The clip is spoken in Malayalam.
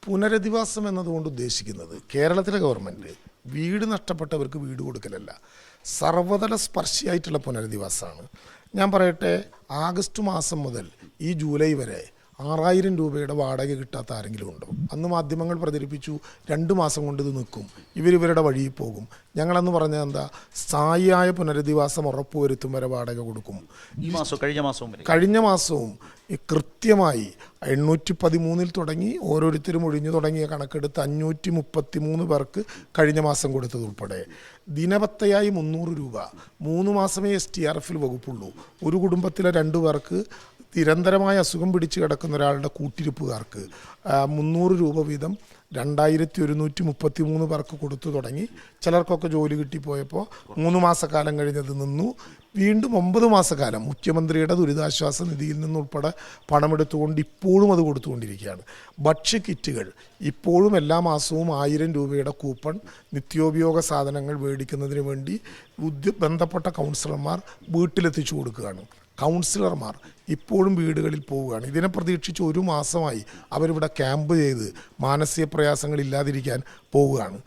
പുനരധിവാസം എന്നതുകൊണ്ട് ഉദ്ദേശിക്കുന്നത് കേരളത്തിലെ ഗവൺമെൻറ് വീട് നഷ്ടപ്പെട്ടവർക്ക് വീട് കൊടുക്കലല്ല, സർവ്വതല സ്പർശിയായിട്ടുള്ള പുനരധിവാസമാണ്. ഞാൻ പറയട്ടെ, ആഗസ്റ്റ് മാസം മുതൽ ഈ ജൂലൈ വരെ 6000 രൂപയുടെ വാടക കിട്ടാത്ത ആരെങ്കിലും ഉണ്ടോ? അന്ന് മാധ്യമങ്ങൾ പ്രചരിപ്പിച്ചു 2 മാസം കൊണ്ട് ഇത് നിൽക്കും, ഇവരുടെ വഴിയിൽ പോകും. ഞങ്ങളന്ന് പറഞ്ഞത് എന്താ, സ്ഥായിയായ പുനരധിവാസം ഉറപ്പുവരുത്തും വരെ വാടക കൊടുക്കും. കഴിഞ്ഞ മാസവും കൃത്യമായി 813 തുടങ്ങി ഓരോരുത്തരും ഒഴിഞ്ഞു തുടങ്ങിയ കണക്കെടുത്ത് 533 പേർക്ക് കഴിഞ്ഞ മാസം കൊടുത്തതുൾപ്പെടെ ദിനപത്തയായി 300 രൂപ. 3 മാസമേ STRF വകുപ്പുള്ളൂ. ഒരു കുടുംബത്തിലെ 2 പേർക്ക് നിരന്തരമായ അസുഖം പിടിച്ച് കിടക്കുന്ന ഒരാളുടെ കൂട്ടിരിപ്പുകാർക്ക് 300 രൂപ വീതം 2133 പേർക്ക് കൊടുത്തു തുടങ്ങി. ചിലർക്കൊക്കെ ജോലി കിട്ടിപ്പോയപ്പോൾ 3 മാസക്കാലം കഴിഞ്ഞത് നിന്നു. വീണ്ടും 9 മാസക്കാലം മുഖ്യമന്ത്രിയുടെ ദുരിതാശ്വാസ നിധിയിൽ നിന്നുൾപ്പെടെ പണമെടുത്തുകൊണ്ട് ഇപ്പോഴും അത് കൊടുത്തുകൊണ്ടിരിക്കുകയാണ്. ഭക്ഷ്യക്കിറ്റുകൾ ഇപ്പോഴും എല്ലാ മാസവും 1000 രൂപയുടെ കൂപ്പൺ നിത്യോപയോഗ സാധനങ്ങൾ മേടിക്കുന്നതിന് വേണ്ടി ബന്ധപ്പെട്ട കൗൺസിലർമാർ വീട്ടിലെത്തിച്ചു കൊടുക്കുകയാണ്. കൗൺസിലർമാർ ഇപ്പോഴും വീടുകളിൽ പോവുകയാണ്. ഇതിനെ പ്രതീക്ഷിച്ച് 1 മാസമായി അവരിവിടെ ക്യാമ്പ് ചെയ്ത് മാനസിക പ്രയാസങ്ങൾ ഇല്ലാതിരിക്കാൻ പോവുകയാണ്.